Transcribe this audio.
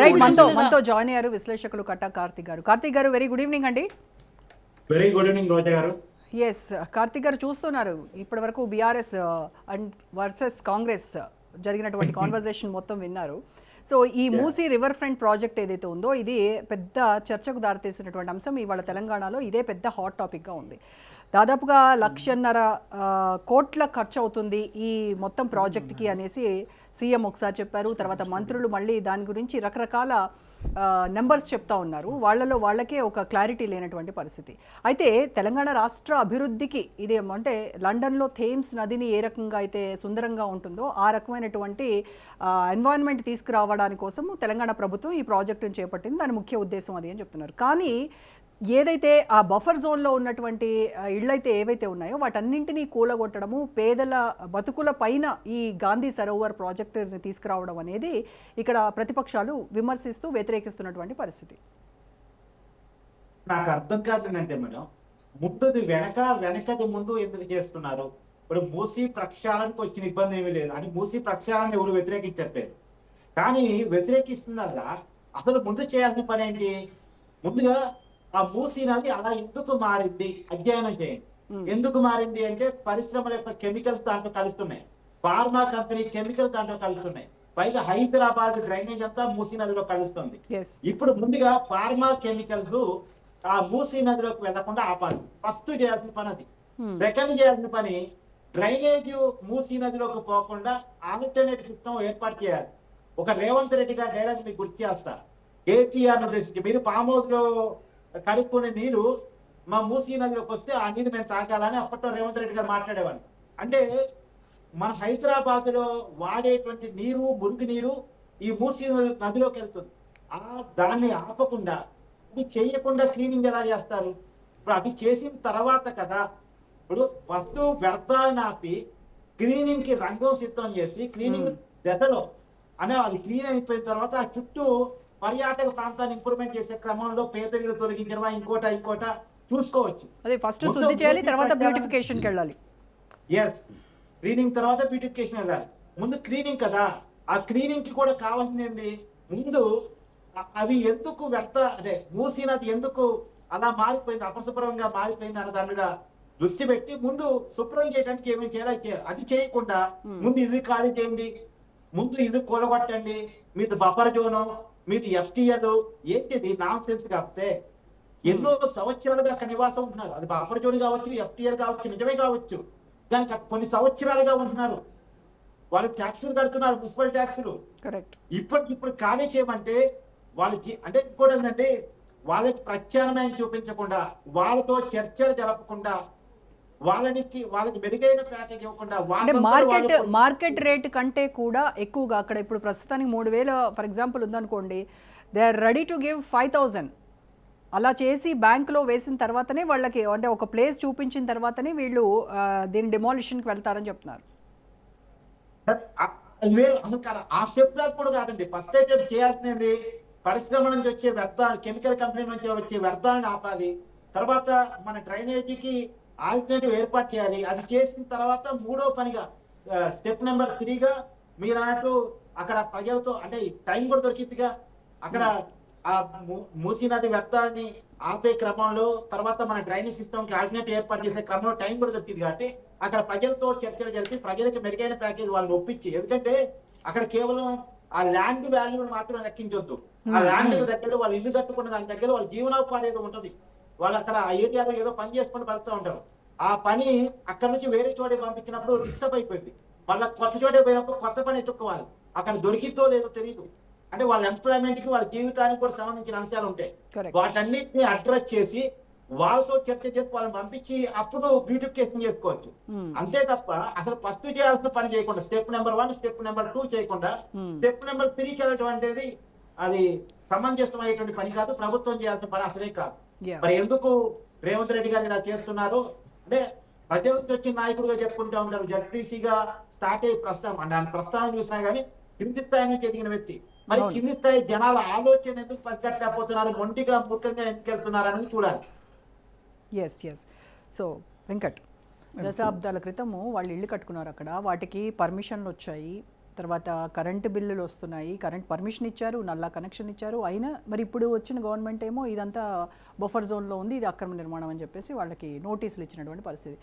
Right, మనతో join అయ్యారు విశ్లేషకులు కట్టా కార్తీక్ గారు వెరీ గుడ్ ఈవినింగ్ అండి. వెరీ గుడ్ ఈవినింగ్ రోజా గారు. ఎస్ కార్తీక్ గారు, చూస్తున్నారు ఇప్పటి వరకు బీఆర్ఎస్ అండ్ వర్సెస్ కాంగ్రెస్ జరిగినటువంటి కాన్వర్జేషన్ మొత్తం విన్నారు. సో ఈ మూసీ రివర్ ఫ్రంట్ ప్రాజెక్ట్ ఏదైతే ఉందో ఇది పెద్ద చర్చకు దారితీసినటువంటి అంశం. ఇవాళ తెలంగాణలో ఇదే పెద్ద హాట్ టాపిక్గా ఉంది. దాదాపుగా 1,50,000 కోట్ల ఖర్చు అవుతుంది ఈ మొత్తం ప్రాజెక్ట్కి అనేసి సీఎం ఒకసారి చెప్పారు. తర్వాత మంత్రులు మళ్ళీ దాని గురించి రకరకాల నెంబర్స్ చెప్తా ఉన్నారు. వాళ్ళకే ఒక క్లారిటీ లేనటువంటి పరిస్థితి. అయితే తెలంగాణ రాష్ట్ర అభివృద్ధికి ఇదేమంటే లండన్లో థేమ్స్ నదిని ఏ రకంగా అయితే సుందరంగా ఉంటుందో ఆ రకమైనటువంటి ఎన్వైరన్మెంట్ తీసుకురావడానికి కోసము తెలంగాణ ప్రభుత్వం ఈ ప్రాజెక్టును చేపట్టింది. దాని ముఖ్య ఉద్దేశం అది అని చెప్తున్నారు. కానీ ఏదైతే ఆ బఫర్ జోన్లో ఉన్నటువంటి ఇళ్ళైతే ఏవైతే ఉన్నాయో వాటన్నింటినీ కూలగొట్టడము, పేదల బతుకుల పైన ఈ గాంధీ సరోవర్ ప్రాజెక్టుని తీసుకురావడం అనేది ఇక్కడ ప్రతిపక్షాలు విమర్శిస్తూ వ్యతిరేకిస్తున్నటువంటి పరిస్థితి. నాకు అర్థం కాదంటే మేడం, ముందుది వెనకది ముందు ఎందుకు చేస్తున్నారు? ఇప్పుడు మూసీ ప్రక్షాళనకు వచ్చిన ఇబ్బంది ఏమీ లేదు అని మూసీ ప్రక్షాళన ఎవరు వ్యతిరేకించట్లేదు. కానీ వ్యతిరేకిస్తున్నదా అసలు ముందు చేయాల్సిన పని ఏంటి? ముందుగా ఆ మూసీ నది అలా ఎందుకు మారింది అధ్యయనం చేయండి. ఎందుకు మారింది అంటే పరిశ్రమల యొక్క కెమికల్స్ దాంట్లో కలుస్తున్నాయి, ఫార్మా కంపెనీ కెమికల్స్ దాంట్లో కలుస్తున్నాయి, పైగా హైదరాబాద్ డ్రైనేజ్ అంతా మూసీ నదిలో కలుస్తుంది. ఇప్పుడు ముందుగా ఫార్మా కెమికల్స్ ఆ మూసీ నదిలోకి వెళ్లకుండా ఆపాలి. ఫస్ట్ చేయాల్సిన పని అది. సెకండ్ చేయాల్సిన పని డ్రైనేజ్ మూసీ నదిలోకి పోకుండా ఆల్టర్నేట్ సిస్టమ్ ఏర్పాటు చేయాలి. ఒక రేవంత్ రెడ్డి గారు డైలాగ్ మీకు గుర్తు చేస్తా. కేటీఆర్ ను ఉద్దేశించి మీరు ఫామ్ హౌస్ లో కడుక్కునే నీరు మా మూసీ నదిలోకి వస్తే ఆ నీరు మేము తాగాలని అప్పట్లో రేవంత్ రెడ్డి గారు మాట్లాడేవాళ్ళు. అంటే మన హైదరాబాద్ లో వాడేటువంటి నీరు, మురికి నీరు ఈ మూసీ నదిలోకి వెళ్తుంది. దాన్ని ఆపకుండా, అది చేయకుండా క్లీనింగ్ ఎలా చేస్తారు? ఇప్పుడు అది చేసిన తర్వాత కదా, ఇప్పుడు ఫస్ట్ వ్యర్థాలను ఆపి క్లీనింగ్ కి రంగం సిద్ధం చేసి క్లీనింగ్ దశలో అనే అది క్లీన్ అయిపోయిన తర్వాత ఆ చుట్టూ పర్యాటక ప్రాంతాన్ని ఇంప్రూవ్మెంట్ చేసే క్రమంలో పేదరికలు తొలగించడమా ఇంకోట చూసుకోవచ్చు. అదే ఫస్ట్ శుద్ధి చేయాలి, తర్వాత బ్యూటిఫికేషన్ కి వెళ్ళాలి. ఎస్, క్లీనింగ్ తర్వాత బ్యూటిఫికేషన్ వెళ్ళాలి. ముందు క్లీనింగ్ కదా, ఆ క్లీనింగ్ కి కూడా కావాల్సింది ముందు అవి ఎందుకు అంటే మూసీ నది ఎందుకు అలా మారిపోయింది, అపశుభ్రంగా మారిపోయింది అన్న దాని మీద దృష్టి పెట్టి ముందు శుభ్రం చేయడానికి ఏమేమి చేయాలి. అది చేయకుండా ముందు ఇది ఖాళీ చేయండి, ముందు ఇది కూలగొట్టండి, మీది బఫర్ జోను, మీది ఎఫ్టీఎల్, ఏంటిది నాన్ సెన్స్. కాకపోతే ఎన్నో సంవత్సరాలుగా అక్కడ నివాసం ఉంటున్నారు. అది బఫర్ జోన్ కావచ్చు, ఎఫ్టీఎల్ కావచ్చు, నిజమే కావచ్చు, దానికి కొన్ని సంవత్సరాలుగా ఉంటున్నారు. వాళ్ళు ట్యాక్సులు కడుతున్నారు, మున్సిపల్ ట్యాక్సులు. ఇప్పుడు ఖాళీ చేయమంటే వాళ్ళకి అంటే కూడా ఏంటంటే వాళ్ళకి ప్రత్యామ్నాయం చూపించకుండా, వాళ్ళతో చర్చలు జరపకుండా, వాళ్ళకి మెరుగైన ప్యాకేజ్ ఇవ్వకుండా, మార్కెట్ రేట్ కంటే కూడా ఎక్కువగా అక్కడ ఇప్పుడు ప్రస్తుతానికి 3,000 ఫర్ ఎగ్జాంపుల్ ఉందనుకోండి, they are ready to give 5,000 అలా చేసి బ్యాంకులో వేసిన తర్వాతనే వాళ్ళకి అంటే ఒక ప్లేస్ చూపించిన తర్వాతనే వీళ్ళు దీని డిమాలిషన్కి వెళ్తారని చెప్తున్నారు. ఆ స్టెప్ దాకా కూడా కాదండి. ఫస్ట్ అయితే చేయాల్సింది పరిశ్రమ నుంచి వచ్చే వ్యర్థాలు, కెమికల్ కంపెనీ నుంచి వచ్చే వ్యర్థాలను ఆపాలి. తర్వాత మన డ్రైనేజీకి ఆల్టర్నేటివ్ ఏర్పాటు చేయాలి. అది చేసిన తర్వాత మూడో పనిగా స్టెప్ నెంబర్ 3గా మీరు అన్నట్టు అక్కడ ప్రజలతో అంటే టైం కూడా దొరికిందిగా. అక్కడ ఆ మూసీ నది వ్యర్థాన్ని ఆపే క్రమంలో, తర్వాత మన డ్రైనేజ్ సిస్టమ్ కి ఆల్టర్నేటివ్ ఏర్పాటు చేసే క్రమంలో టైం కూడా దొరికింది. కాబట్టి అక్కడ ప్రజలతో చర్చలు జరిపి ప్రజలకు మెరుగైన ప్యాకేజ్ వాళ్ళని ఒప్పించి, ఎందుకంటే అక్కడ కేవలం ఆ ల్యాండ్ వాల్యూని మాత్రం లెక్కించొద్దు. ఆ ల్యాండ్ దగ్గర వాళ్ళు ఇల్లు కట్టుకున్న దాని దగ్గర వాళ్ళ జీవనోపాధి ఏదో ఉంటది. వాళ్ళు అక్కడ ఆ ఏరియాలో ఏదో పని చేసుకుని బతుకుతూ ఉంటారు. ఆ పని అక్కడ నుంచి వేరే చోటే పంపించినప్పుడు డిస్టర్బ్ అయిపోయింది. మళ్ళీ కొత్త చోటే పోయినప్పుడు కొత్త పని ఎత్తుక్కోవాలి. అక్కడ దొరికిద్దో లేదో తెలియదు. అంటే వాళ్ళ ఎంప్లాయ్మెంట్ కి, వాళ్ళ జీవితానికి కూడా సంబంధించిన అంశాలు ఉంటాయి. వాటన్నిటిని అడ్రస్ చేసి వాళ్ళతో చర్చ చేసి వాళ్ళని పంపించి అప్పుడు బ్యూటిఫికేషన్ చేసుకోవచ్చు. అంతే తప్ప అసలు ఫస్ట్ చేయాల్సిన పని చేయకుండా, స్టెప్ నెంబర్ 1, స్టెప్ నెంబర్ 2 చేయకుండా స్టెప్ నెంబర్ 3కి వెళ్ళటం అనేది అది సమంజసమయ్యేటువంటి పని కాదు. ప్రభుత్వం చేయాల్సిన పని అసలే కాదు. మరి ఎందుకు రేవంత్ రెడ్డి గారు ఇలా చేస్తున్నారు అంటే ప్రజల నుంచి వచ్చిన నాయకుడుగా చెప్పుకుంటూ ఉంటారు. జడ్పీసీగా స్టార్ట్ అయ్యే ప్రస్తావన చూసినా కానీ కింది స్థాయి నుంచి ఎదిగిన వ్యక్తి. మరి కింది స్థాయి జనాల ఆలోచన ఎందుకు పసిగట్టకపోతున్నారు, మొండిగా ముఖ్యంగా ఎందుకు వెళ్తున్నారు అనేది చూడాలి. సో వెంకట్, దశాబ్దాల క్రితము వాళ్ళు ఇల్లు కట్టుకున్నారు అక్కడ, వాటికి పర్మిషన్లు వచ్చాయి, తర్వాత కరెంటు బిల్లులు వస్తున్నాయి, కరెంట్ పర్మిషన్ ఇచ్చారు, నల్లా కనెక్షన్ ఇచ్చారు, అయినా మరి ఇప్పుడు వచ్చిన గవర్నమెంట్ ఏమో ఇదంతా బఫర్ జోన్లో ఉంది, ఇది అక్రమ నిర్మాణం అని చెప్పేసి వాళ్ళకి నోటీసులు ఇచ్చినటువంటి పరిస్థితి.